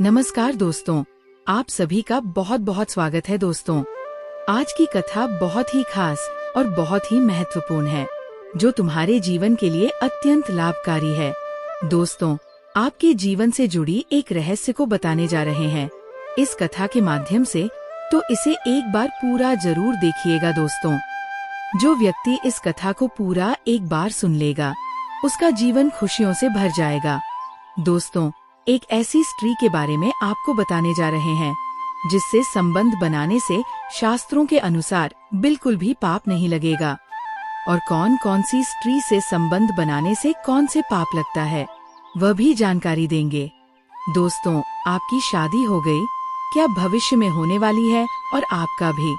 नमस्कार दोस्तों, आप सभी का बहुत बहुत स्वागत है दोस्तों। आज की कथा बहुत ही खास और बहुत ही महत्वपूर्ण है, जो तुम्हारे जीवन के लिए अत्यंत लाभकारी है। दोस्तों, आपके जीवन से जुड़ी एक रहस्य को बताने जा रहे हैं इस कथा के माध्यम से, तो इसे एक बार पूरा जरूर देखिएगा दोस्तों। जो व्यक्ति इस कथा को पूरा एक बार सुन लेगा, उसका जीवन खुशियों से भर जाएगा। दोस्तों, एक ऐसी स्त्री के बारे में आपको बताने जा रहे हैं जिससे संबंध बनाने से शास्त्रों के अनुसार बिल्कुल भी पाप नहीं लगेगा। और कौन कौन सी स्त्री से संबंध बनाने से कौन से पाप लगता है, वह भी जानकारी देंगे। दोस्तों, आपकी शादी हो गई, क्या भविष्य में होने वाली है, और आपका भी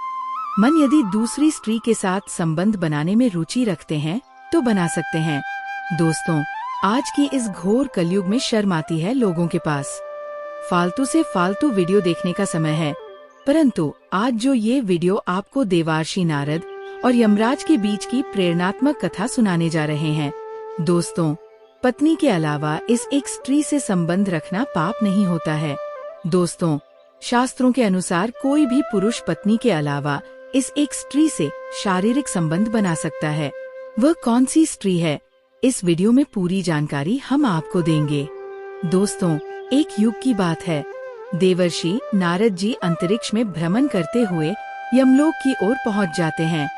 मन यदि दूसरी स्त्री के साथ संबंध बनाने में रुचि रखते हैं तो बना सकते हैं। दोस्तों, आज की इस घोर कलयुग में शर्म आती है लोगों के पास। फालतू से फालतू वीडियो देखने का समय है, परंतु आज जो ये वीडियो आपको देवर्षि नारद और यमराज के बीच की प्रेरणात्मक कथा सुनाने जा रहे हैं। दोस्तों, पत्नी के अलावा इस एक स्त्री से संबंध रखना पाप नहीं होता है। दोस्तों, शास्त्रों के अनुसार कोई भी पुरुष पत्नी के अलावा इस एक स्त्री से शारीरिक संबंध बना सकता है। वह कौन सी स्त्री है, इस वीडियो में पूरी जानकारी हम आपको देंगे। दोस्तों, एक युग की बात है। देवर्षि नारद जी अंतरिक्ष में भ्रमण करते हुए यमलोक की ओर पहुंच जाते हैं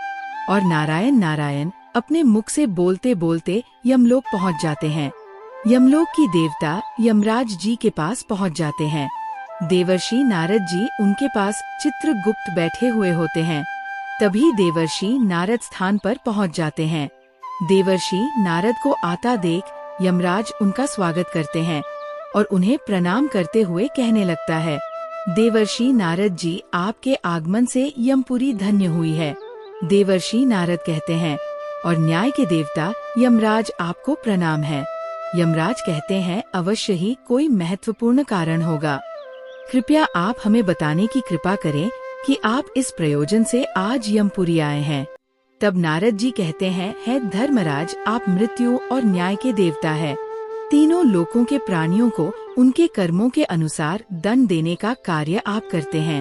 और नारायण नारायण अपने मुख से बोलते बोलते यमलोक पहुंच जाते हैं। यमलोक की देवता यमराज जी के पास पहुंच जाते हैं। देवर्षि नारद जी उनके पास चित्रगुप्त बैठे हुए होते हैं। तभी देवर्षि नारद स्थान पर पहुंच जाते हैं। देवर्षि नारद को आता देख यमराज उनका स्वागत करते हैं और उन्हें प्रणाम करते हुए कहने लगता है, देवर्षि नारद जी, आपके आगमन से यमपुरी धन्य हुई है। देवर्षि नारद कहते हैं, और न्याय के देवता यमराज, आपको प्रणाम है। यमराज कहते हैं, अवश्य ही कोई महत्वपूर्ण कारण होगा। कृपया आप हमें बताने की कृपा करें कि आप इस प्रयोजन से आज यमपुरी आए हैं। तब नारद जी कहते हैं, है धर्मराज, आप मृत्यु और न्याय के देवता है। तीनों लोकों के प्राणियों को उनके कर्मों के अनुसार दंड देने का कार्य आप करते हैं।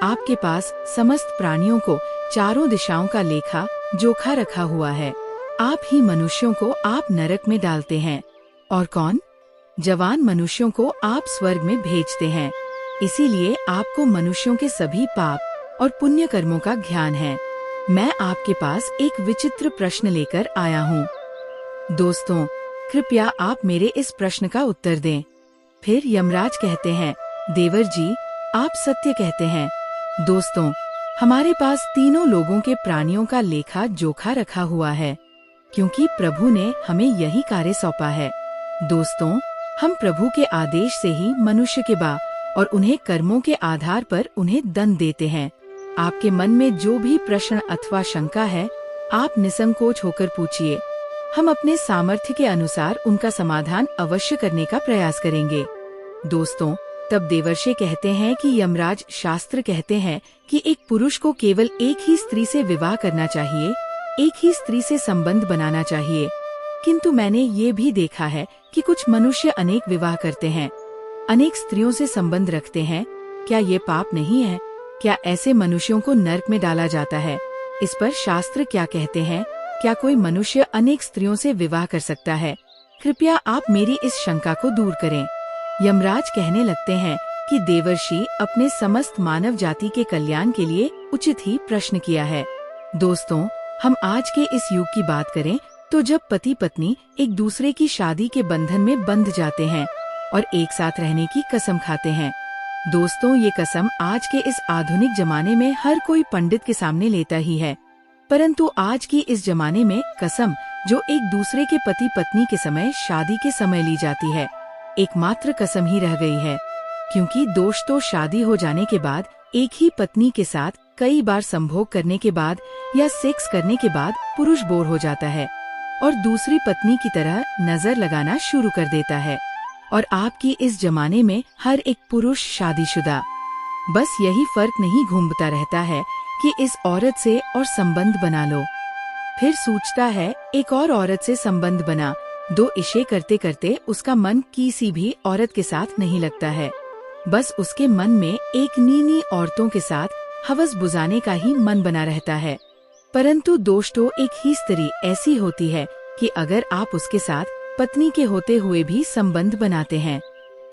आपके पास समस्त प्राणियों को चारों दिशाओं का लेखा जोखा रखा हुआ है। आप ही मनुष्यों को आप नरक में डालते हैं, और कौन जवान मनुष्यों को आप स्वर्ग में भेजते हैं। इसीलिए आपको मनुष्यों के सभी पाप और पुण्य कर्मों का ज्ञान है। मैं आपके पास एक विचित्र प्रश्न लेकर आया हूँ। दोस्तों, कृपया आप मेरे इस प्रश्न का उत्तर दें। फिर यमराज कहते हैं, देवर जी, आप सत्य कहते हैं। दोस्तों, हमारे पास तीनों लोगों के प्राणियों का लेखा जोखा रखा हुआ है, क्योंकि प्रभु ने हमें यही कार्य सौंपा है। दोस्तों, हम प्रभु के आदेश से ही मनुष्य के बा और उन्हें कर्मों के आधार पर उन्हें दंड देते हैं। आपके मन में जो भी प्रश्न अथवा शंका है, आप निसंकोच होकर पूछिए। हम अपने सामर्थ्य के अनुसार उनका समाधान अवश्य करने का प्रयास करेंगे। दोस्तों, तब देवर्षि कहते हैं कि यमराज, शास्त्र कहते हैं कि एक पुरुष को केवल एक ही स्त्री से विवाह करना चाहिए, एक ही स्त्री से संबंध बनाना चाहिए। किंतु मैंने ये भी देखा है कि कुछ मनुष्य अनेक विवाह करते हैं, अनेक स्त्रियों से संबंध रखते हैं। क्या ये पाप नहीं है? क्या ऐसे मनुष्यों को नरक में डाला जाता है? इस पर शास्त्र क्या कहते हैं? क्या कोई मनुष्य अनेक स्त्रियों से विवाह कर सकता है? कृपया आप मेरी इस शंका को दूर करें। यमराज कहने लगते हैं कि देवर्षि, अपने समस्त मानव जाति के कल्याण के लिए उचित ही प्रश्न किया है। दोस्तों, हम आज के इस युग की बात करें तो जब पति पत्नी एक दूसरे की शादी के बंधन में बंध जाते हैं और एक साथ रहने की कसम खाते हैं। दोस्तों, ये कसम आज के इस आधुनिक जमाने में हर कोई पंडित के सामने लेता ही है, परंतु आज की इस जमाने में कसम जो एक दूसरे के पति पत्नी के समय शादी के समय ली जाती है, एकमात्र कसम ही रह गई है। क्योंकि दोष तो शादी हो जाने के बाद एक ही पत्नी के साथ कई बार संभोग करने के बाद या सेक्स करने के बाद पुरुष बोर हो जाता है और दूसरी पत्नी की तरह नजर लगाना शुरू कर देता है। और आपकी इस जमाने में हर एक पुरुष शादीशुदा, बस यही फर्क नहीं घूमता रहता है कि इस औरत से और संबंध बना लो, फिर सोचता है एक और औरत से संबंध बना, दो इशे करते करते उसका मन किसी भी औरत के साथ नहीं लगता है। बस उसके मन में एक नीनी औरतों के साथ हवस बुझाने का ही मन बना रहता है। परंतु दोस्तों, एक ही स्त्री ऐसी होती है कि अगर आप उसके साथ पत्नी के होते हुए भी संबंध बनाते हैं,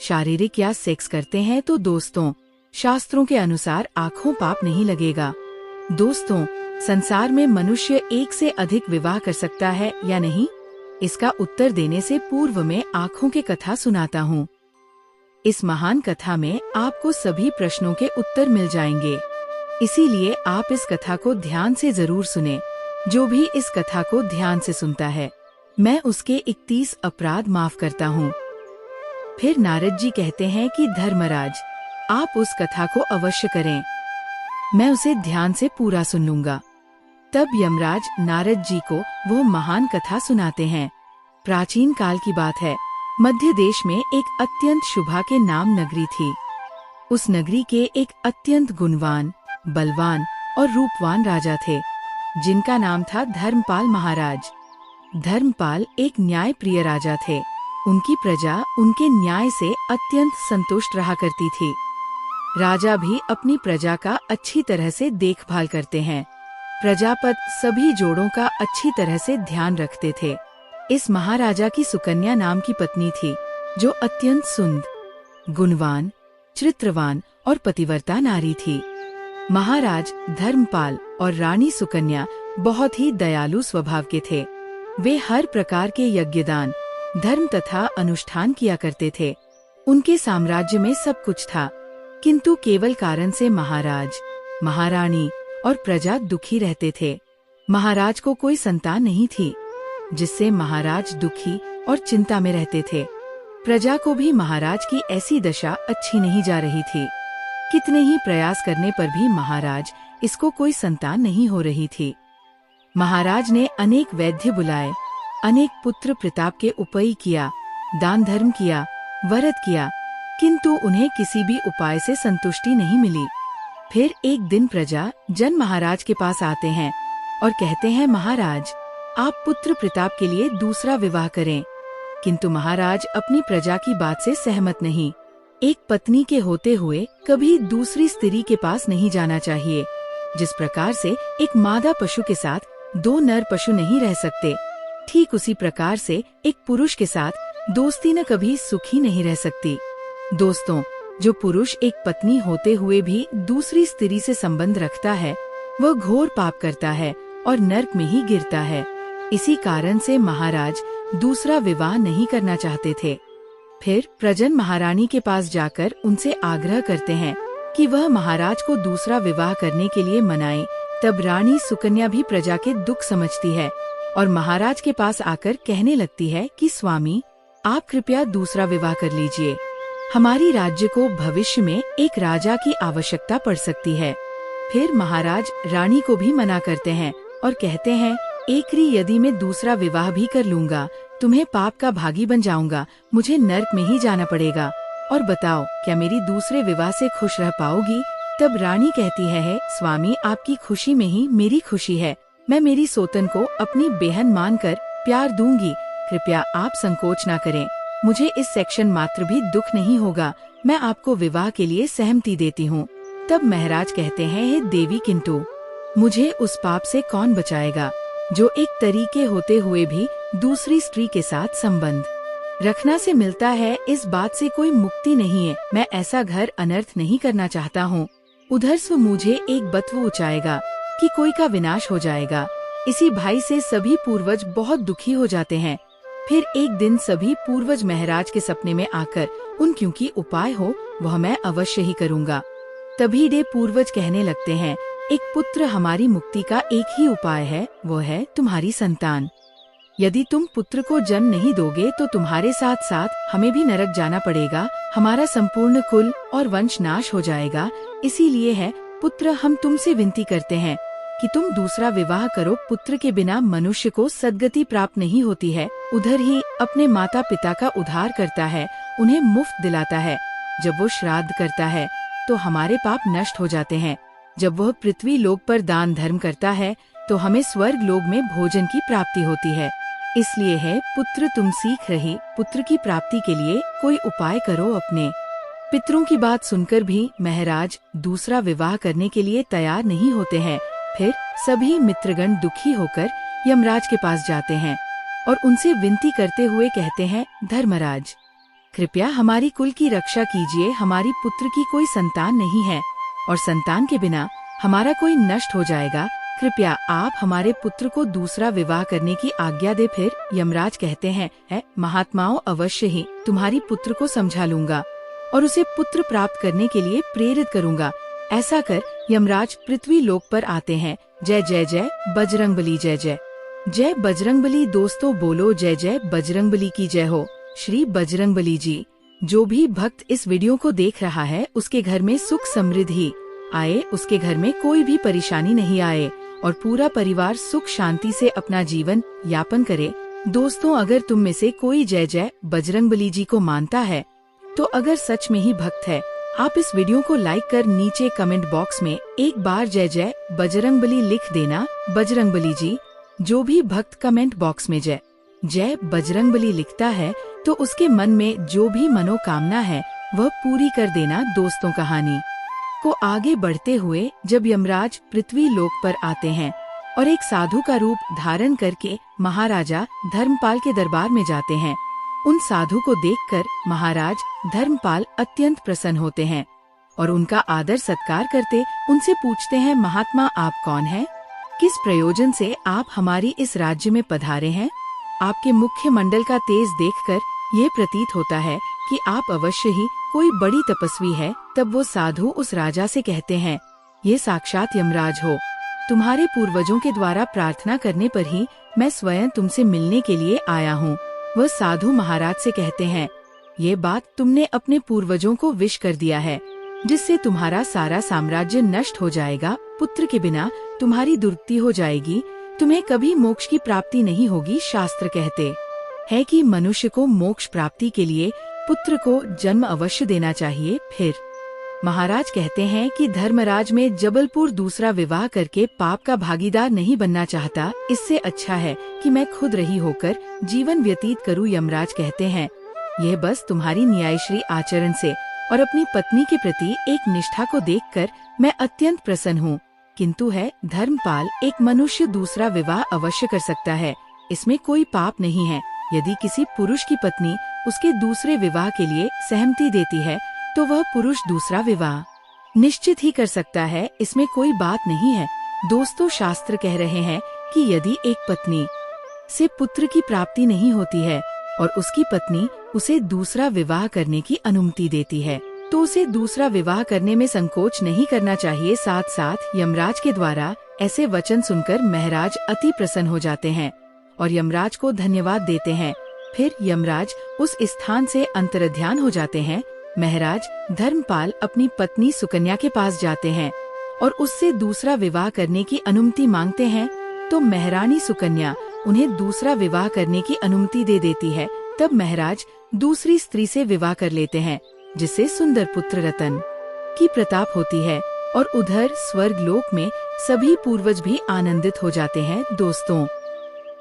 शारीरिक या सेक्स करते हैं, तो दोस्तों, शास्त्रों के अनुसार आँखों पाप नहीं लगेगा। दोस्तों, संसार में मनुष्य एक से अधिक विवाह कर सकता है या नहीं? इसका उत्तर देने से पूर्व में आँखों के कथा सुनाता हूँ। इस महान कथा में आपको सभी प्रश्नों के उत्तर मिल जाएंगे, इसीलिए आप इस कथा को ध्यान से जरूर सुने। जो भी इस कथा को ध्यान से सुनता है, मैं उसके 31 अपराध माफ करता हूँ। फिर नारद जी कहते हैं कि धर्मराज, आप उस कथा को अवश्य करें, मैं उसे ध्यान से पूरा सुन लूंगा। तब यमराज नारद जी को वो महान कथा सुनाते हैं। प्राचीन काल की बात है। मध्य देश में एक अत्यंत शुभा के नाम नगरी थी। उस नगरी के एक अत्यंत गुणवान, बलवान और रूपवान राजा थे, जिनका नाम था धर्मपाल महाराज। धर्मपाल एक न्याय प्रिय राजा थे। उनकी प्रजा उनके न्याय से अत्यंत संतुष्ट रहा करती थी। राजा भी अपनी प्रजा का अच्छी तरह से देखभाल करते हैं। प्रजापत सभी जोड़ों का अच्छी तरह से ध्यान रखते थे। इस महाराजा की सुकन्या नाम की पत्नी थी, जो अत्यंत सुंदर, गुणवान, चरित्रवान और पतिव्रता नारी थी। महाराज धर्मपाल और रानी सुकन्या बहुत ही दयालु स्वभाव के थे। वे हर प्रकार के यज्ञदान, धर्म तथा अनुष्ठान किया करते थे। उनके साम्राज्य में सब कुछ था, किंतु केवल कारण से महाराज, महारानी और प्रजा दुखी रहते थे। महाराज को कोई संतान नहीं थी, जिससे महाराज दुखी और चिंता में रहते थे। प्रजा को भी महाराज की ऐसी दशा अच्छी नहीं जा रही थी। कितने ही प्रयास करने पर भी महाराज इसको कोई संतान नहीं हो रही थी। महाराज ने अनेक वैद्य बुलाए, अनेक पुत्र प्रताप के उपाय किया, दान धर्म किया, व्रत किया, किंतु उन्हें किसी भी उपाय से संतुष्टि नहीं मिली। फिर एक दिन प्रजा जन महाराज के पास आते हैं और कहते हैं, महाराज, आप पुत्र प्रताप के लिए दूसरा विवाह करें। किंतु महाराज अपनी प्रजा की बात से सहमत नहीं। एक पत्नी के होते हुए कभी दूसरी स्त्री के पास नहीं जाना चाहिए। जिस प्रकार से एक मादा पशु के साथ 2 नर पशु नहीं रह सकते, ठीक उसी प्रकार से एक पुरुष के साथ दोस्ती न कभी सुखी नहीं रह सकती। दोस्तों, जो पुरुष एक पत्नी होते हुए भी दूसरी स्त्री से संबंध रखता है, वह घोर पाप करता है और नर्क में ही गिरता है। इसी कारण से महाराज दूसरा विवाह नहीं करना चाहते थे। फिर प्रजन महारानी के पास जाकर उनसे आग्रह करते हैं कि वह महाराज को दूसरा विवाह करने के लिए मनाए। तब रानी सुकन्या भी प्रजा के दुख समझती है और महाराज के पास आकर कहने लगती है कि स्वामी, आप कृपया दूसरा विवाह कर लीजिए। हमारी राज्य को भविष्य में एक राजा की आवश्यकता पड़ सकती है। फिर महाराज रानी को भी मना करते हैं और कहते हैं, एकरी यदि मैं दूसरा विवाह भी कर लूंगा, तुम्हें पाप का भागी बन जाऊंगा, मुझे नर्क में ही जाना पड़ेगा। और बताओ, क्या मेरी दूसरे विवाह से खुश रह पाओगी? तब रानी कहती है, स्वामी, आपकी खुशी में ही मेरी खुशी है। मैं मेरी सोतन को अपनी बेहन मानकर प्यार दूंगी। कृपया आप संकोच ना करें। मुझे इस सेक्शन मात्र भी दुख नहीं होगा। मैं आपको विवाह के लिए सहमति देती हूँ। तब महाराज कहते हैं, हे देवी, किंतु मुझे उस पाप से कौन बचाएगा जो एक तरीके होते हुए भी दूसरी स्त्री के साथ संबंध रखना से मिलता है। इस बात से कोई मुक्ति नहीं है। मैं ऐसा घर अनर्थ नहीं करना चाहता हूँ। उधर से मुझे एक बतव उचाएगा कि कोई का विनाश हो जाएगा। इसी भाई से सभी पूर्वज बहुत दुखी हो जाते हैं। फिर एक दिन सभी पूर्वज महाराज के सपने में आकर उन क्योंकि उपाय हो वह मैं अवश्य ही करूँगा। तभी दे पूर्वज कहने लगते हैं, एक पुत्र हमारी मुक्ति का एक ही उपाय है, वो है तुम्हारी संतान। यदि तुम पुत्र को जन्म नहीं दोगे तो तुम्हारे साथ साथ हमें भी नरक जाना पड़ेगा। हमारा संपूर्ण कुल और वंश नाश हो जाएगा। इसीलिए है पुत्र, हम तुमसे विनती करते हैं कि तुम दूसरा विवाह करो। पुत्र के बिना मनुष्य को सद्गति प्राप्त नहीं होती है। उधर ही अपने माता पिता का उद्धार करता है, उन्हें मुफ्त दिलाता है। जब वो श्राद्ध करता है तो हमारे पाप नष्ट हो जाते हैं। जब वह पृथ्वी लोक पर दान धर्म करता है तो हमें स्वर्ग लोक में भोजन की प्राप्ति होती है। इसलिए है पुत्र, तुम सीख रही पुत्र की प्राप्ति के लिए कोई उपाय करो अपने। पितरों की बात सुनकर भी महराज दूसरा विवाह करने के लिए तैयार नहीं होते हैं। फिर सभी मित्रगण दुखी होकर यमराज के पास जाते हैं और उनसे विनती करते हुए कहते हैं, धर्मराज, कृपया हमारी कुल की रक्षा कीजिए। हमारी पुत्र की कोई संतान नहीं है और संतान के बिना हमारा कोई नष्ट हो जाएगा। कृपया आप हमारे पुत्र को दूसरा विवाह करने की आज्ञा दे। फिर यमराज कहते हैं, महात्माओं, अवश्य ही तुम्हारी पुत्र को समझा लूंगा और उसे पुत्र प्राप्त करने के लिए प्रेरित करूंगा। ऐसा कर यमराज पृथ्वी लोक पर आते हैं। जय जय जय बजरंगबली, जय जय जय बजरंगबली। दोस्तों बोलो जय जय बजरंगबली की जय हो। श्री बजरंगबली जी। जो भी भक्त इस वीडियो को देख रहा है उसके घर में सुख समृद्धि आए, उसके घर में कोई भी परेशानी नहीं आए और पूरा परिवार सुख शांति से अपना जीवन यापन करे। दोस्तों, अगर तुम में से कोई जय जय बजरंगबली जी को मानता है तो अगर सच में ही भक्त है, आप इस वीडियो को लाइक कर नीचे कमेंट बॉक्स में एक बार जय जय बजरंगबली लिख देना। बजरंगबली जी। जो भी भक्त कमेंट बॉक्स में जय जय बजरंगबली लिखता है तो उसके मन में जो भी मनोकामना है वह पूरी कर देना। दोस्तों, कहानी को आगे बढ़ते हुए जब यमराज पृथ्वी लोक पर आते हैं और एक साधु का रूप धारण करके महाराजा धर्मपाल के दरबार में जाते हैं, उन साधु को देखकर महाराज धर्मपाल अत्यंत प्रसन्न होते हैं और उनका आदर सत्कार करते उनसे पूछते हैं, महात्मा आप कौन हैं? किस प्रयोजन से आप हमारी इस राज्य में पधारे हैं? आपके मुख्य मंडल का तेज देखकर ये प्रतीत होता है कि आप अवश्य ही कोई बड़ी तपस्वी है। तब वो साधु उस राजा से कहते हैं, ये साक्षात यमराज हो। तुम्हारे पूर्वजों के द्वारा प्रार्थना करने पर ही मैं स्वयं तुमसे मिलने के लिए आया हूँ। वह साधु महाराज से कहते हैं, ये बात तुमने अपने पूर्वजों को विश कर दिया है, जिससे तुम्हारा सारा साम्राज्य नष्ट हो जाएगा। पुत्र के बिना तुम्हारी दुर्गति हो जाएगी, तुम्हें कभी मोक्ष की प्राप्ति नहीं होगी। शास्त्र कहते है कि मनुष्य को मोक्ष प्राप्ति के लिए पुत्र को जन्म अवश्य देना चाहिए। फिर महाराज कहते हैं कि धर्मराज में जबलपुर दूसरा विवाह करके पाप का भागीदार नहीं बनना चाहता। इससे अच्छा है कि मैं खुद रही होकर जीवन व्यतीत करूं। यमराज कहते हैं, यह बस तुम्हारी न्यायश्री आचरण से और अपनी पत्नी के प्रति एक निष्ठा को देखकर मैं अत्यंत प्रसन्न हूँ। किंतु है धर्मपाल, एक मनुष्य दूसरा विवाह अवश्य कर सकता है, इसमें कोई पाप नहीं है। यदि किसी पुरुष की पत्नी उसके दूसरे विवाह के लिए सहमति देती है तो वह पुरुष दूसरा विवाह निश्चित ही कर सकता है, इसमें कोई बात नहीं है। दोस्तों, शास्त्र कह रहे हैं कि यदि एक पत्नी से पुत्र की प्राप्ति नहीं होती है और उसकी पत्नी उसे दूसरा विवाह करने की अनुमति देती है तो उसे दूसरा विवाह करने में संकोच नहीं करना चाहिए। साथ साथ यमराज के द्वारा ऐसे वचन सुनकर महराज अति प्रसन्न हो जाते हैं और यमराज को धन्यवाद देते हैं। फिर यमराज उस स्थान से अंतर्ध्यान हो जाते हैं। महराज धर्मपाल अपनी पत्नी सुकन्या के पास जाते हैं और उससे दूसरा विवाह करने की अनुमति मांगते हैं तो महारानी सुकन्या उन्हें दूसरा विवाह करने की अनुमति दे देती है। तब महराज दूसरी स्त्री से विवाह कर लेते हैं, जिससे सुंदर पुत्र रतन की प्रताप होती है और उधर स्वर्ग लोक में सभी पूर्वज भी आनंदित हो जाते हैं। दोस्तों,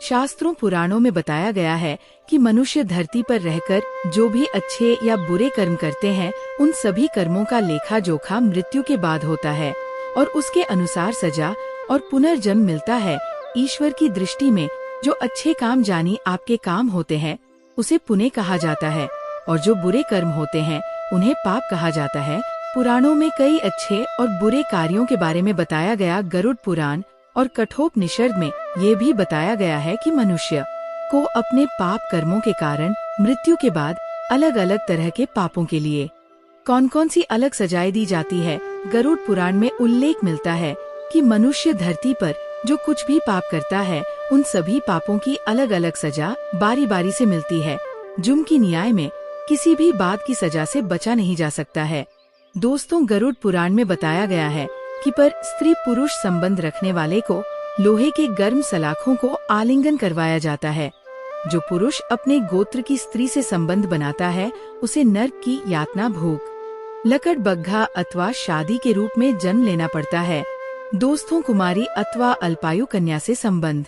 शास्त्रों पुराणों में बताया गया है कि मनुष्य धरती पर रहकर जो भी अच्छे या बुरे कर्म करते हैं उन सभी कर्मों का लेखा जोखा मृत्यु के बाद होता है और उसके अनुसार सजा और पुनर्जन्म मिलता है। ईश्वर की दृष्टि में जो अच्छे काम जानी आपके काम होते हैं उसे पुण्य कहा जाता है और जो बुरे कर्म होते हैं उन्हें पाप कहा जाता है। पुराणों में कई अच्छे और बुरे कार्यों के बारे में बताया गया। गरुड़ पुराण और कठोपनिषद में ये भी बताया गया है कि मनुष्य को अपने पाप कर्मों के कारण मृत्यु के बाद अलग अलग तरह के पापों के लिए कौन कौन सी अलग सजाएं दी जाती है। गरुड़ पुराण में उल्लेख मिलता है कि मनुष्य धरती पर जो कुछ भी पाप करता है उन सभी पापों की अलग अलग सजा बारी बारी से मिलती है। जुर्म की न्याय में किसी भी बात की सजा से बचा नहीं जा सकता है। दोस्तों, गरुड़ पुराण में बताया गया है कि पर स्त्री पुरुष संबंध रखने वाले को लोहे के गर्म सलाखों को आलिंगन करवाया जाता है। जो पुरुष अपने गोत्र की स्त्री से संबंध बनाता है उसे नरक की यातना, भूख, लकड़ बग्घा अथवा शादी के रूप में जन्म लेना पड़ता है। दोस्तों, कुमारी अथवा अल्पायु कन्या से संबंध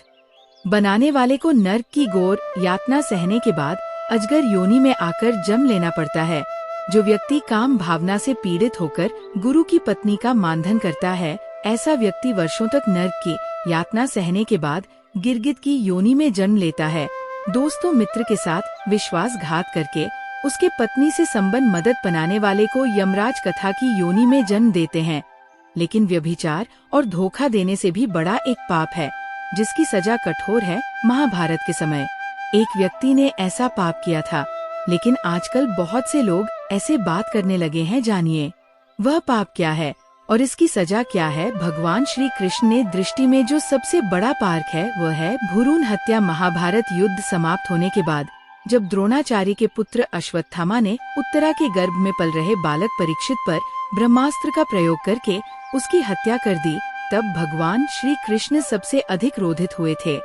बनाने वाले को नरक की घोर यातना सहने के बाद अजगर योनि में आकर जन्म लेना पड़ता है। जो व्यक्ति काम भावना से पीड़ित होकर गुरु की पत्नी का मानधन करता है, ऐसा व्यक्ति वर्षों तक नर्क की यातना सहने के बाद गिरगिट की योनि में जन्म लेता है। दोस्तों, मित्र के साथ विश्वासघात करके उसके पत्नी से संबंध मदद बनाने वाले को यमराज कथा की योनि में जन्म देते हैं। लेकिन व्यभिचार और धोखा देने से भी बड़ा एक पाप है, जिसकी सजा कठोर है। महाभारत के समय एक व्यक्ति ने ऐसा पाप किया था, लेकिन आजकल बहुत से लोग ऐसे बात करने लगे हैं। जानिए वह पाप क्या है और इसकी सजा क्या है। भगवान श्री कृष्ण ने दृष्टि में जो सबसे बड़ा पाप है वह है भ्रूण हत्या। महाभारत युद्ध समाप्त होने के बाद जब द्रोणाचार्य के पुत्र अश्वत्थामा ने उत्तरा के गर्भ में पल रहे बालक परीक्षित पर ब्रह्मास्त्र का प्रयोग करके उसकी हत्या कर दी, तब भगवान श्री कृष्ण सबसे अधिक क्रोधित हुए थे।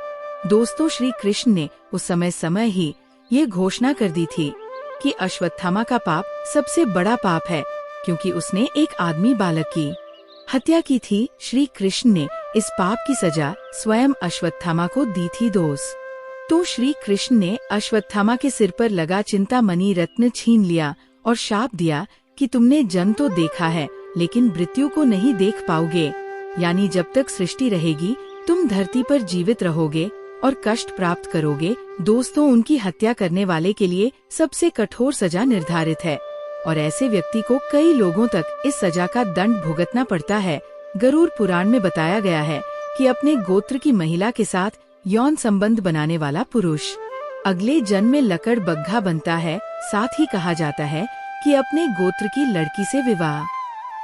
दोस्तों, श्री कृष्ण ने उस समय ही ये घोषणा कर दी थी कि अश्वत्थामा का पाप सबसे बड़ा पाप है, क्योंकि उसने एक आदमी बालक की हत्या की थी। श्री कृष्ण ने इस पाप की सजा स्वयं अश्वत्थामा को दी थी। दोस्त, तो श्री कृष्ण ने अश्वत्थामा के सिर पर लगा चिंतामणि रत्न छीन लिया और शाप दिया कि तुमने जन्म तो देखा है, लेकिन मृत्यु को नहीं देख पाओगे। यानी जब तक सृष्टि रहेगी तुम धरती पर जीवित रहोगे और कष्ट प्राप्त करोगे। दोस्तों, उनकी हत्या करने वाले के लिए सबसे कठोर सजा निर्धारित है और ऐसे व्यक्ति को कई लोगों तक इस सजा का दंड भुगतना पड़ता है। गरुड़ पुराण में बताया गया है कि अपने गोत्र की महिला के साथ यौन संबंध बनाने वाला पुरुष अगले जन्म में लकड़ बग्घा बनता है। साथ ही कहा जाता है कि अपने गोत्र की लड़की से विवाह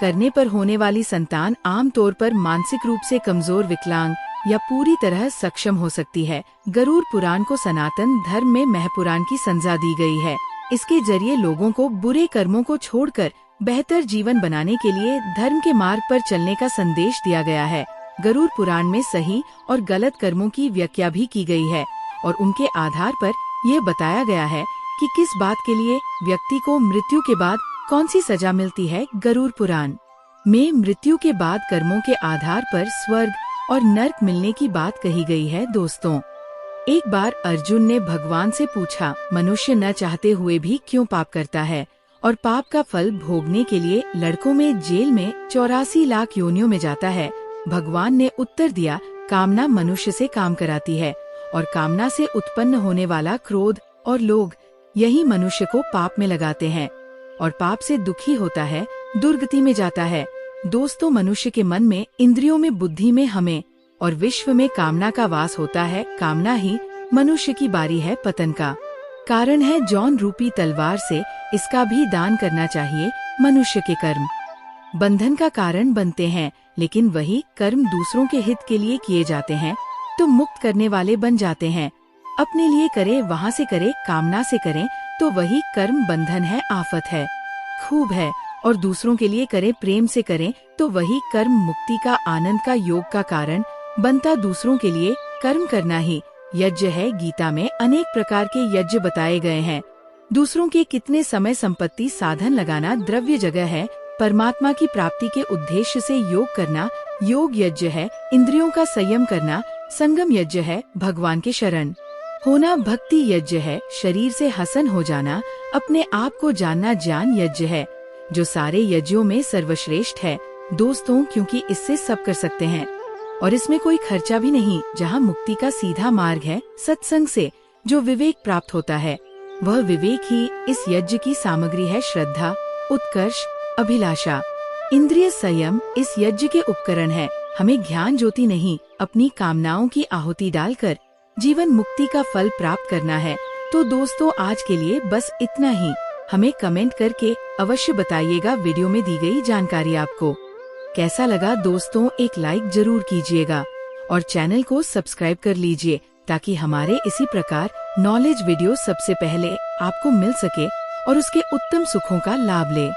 करने पर होने वाली संतान आमतौर पर मानसिक रूप से कमजोर, विकलांग या पूरी तरह सक्षम हो सकती है। गरुड़ पुराण को सनातन धर्म में महपुराण की संज्ञा दी गई है। इसके जरिए लोगों को बुरे कर्मों को छोड़कर बेहतर जीवन बनाने के लिए धर्म के मार्ग पर चलने का संदेश दिया गया है। गरुड़ पुराण में सही और गलत कर्मों की व्याख्या भी की गई है और उनके आधार पर ये बताया गया है कि किस बात के लिए व्यक्ति को मृत्यु के बाद कौन सी सजा मिलती है। गरुड़ पुराण में मृत्यु के बाद कर्मों के आधार पर स्वर्ग और नर्क मिलने की बात कही गई है। दोस्तों, एक बार अर्जुन ने भगवान से पूछा, मनुष्य न चाहते हुए भी क्यों पाप करता है और पाप का फल भोगने के लिए लड़कों में जेल में 84 लाख योनियों में जाता है। भगवान ने उत्तर दिया, कामना मनुष्य से काम कराती है और कामना से उत्पन्न होने वाला क्रोध और लोभ यही मनुष्य को पाप में लगाते हैं और पाप से दुखी होता है, दुर्गति में जाता है। दोस्तों, मनुष्य के मन में, इंद्रियों में, बुद्धि में, हमें और विश्व में कामना का वास होता है। कामना ही मनुष्य की बारी है पतन का कारण है। जौन रूपी तलवार से इसका भी दान करना चाहिए। मनुष्य के कर्म बंधन का कारण बनते हैं, लेकिन वही कर्म दूसरों के हित के लिए किए जाते हैं तो मुक्त करने वाले बन जाते हैं। अपने लिए करे वहाँ से करे, कामना से करें तो वही कर्म बंधन है, आफत है, खूब है। और दूसरों के लिए करें, प्रेम से करें तो वही कर्म मुक्ति का, आनंद का, योग का कारण बनता। दूसरों के लिए कर्म करना ही यज्ञ है। गीता में अनेक प्रकार के यज्ञ बताए गए हैं। दूसरों के कितने समय, संपत्ति, साधन लगाना द्रव्य जगह है। परमात्मा की प्राप्ति के उद्देश्य से योग करना योग यज्ञ है। इंद्रियों का संयम करना संगम यज्ञ है। भगवान के शरण होना भक्ति यज्ञ है। शरीर से हसन हो जाना, अपने आप को जानना ज्ञान यज्ञ है, जो सारे यज्ञों में सर्वश्रेष्ठ है। दोस्तों, क्योंकि इससे सब कर सकते हैं और इसमें कोई खर्चा भी नहीं। जहाँ मुक्ति का सीधा मार्ग है, सत्संग से जो विवेक प्राप्त होता है, वह विवेक ही इस यज्ञ की सामग्री है। श्रद्धा, उत्कर्ष, अभिलाषा, इंद्रिय संयम इस यज्ञ के उपकरण है। हमें ज्ञान ज्योति नहीं, अपनी कामनाओं की आहुति डालकर जीवन मुक्ति का फल प्राप्त करना है। तो दोस्तों, आज के लिए बस इतना ही। हमें कमेंट करके अवश्य बताइएगा वीडियो में दी गई जानकारी आपको कैसा लगा। दोस्तों, एक लाइक जरूर कीजिएगा और चैनल को सब्सक्राइब कर लीजिए, ताकि हमारे इसी प्रकार नॉलेज वीडियो सबसे पहले आपको मिल सके और उसके उत्तम सुखों का लाभ ले।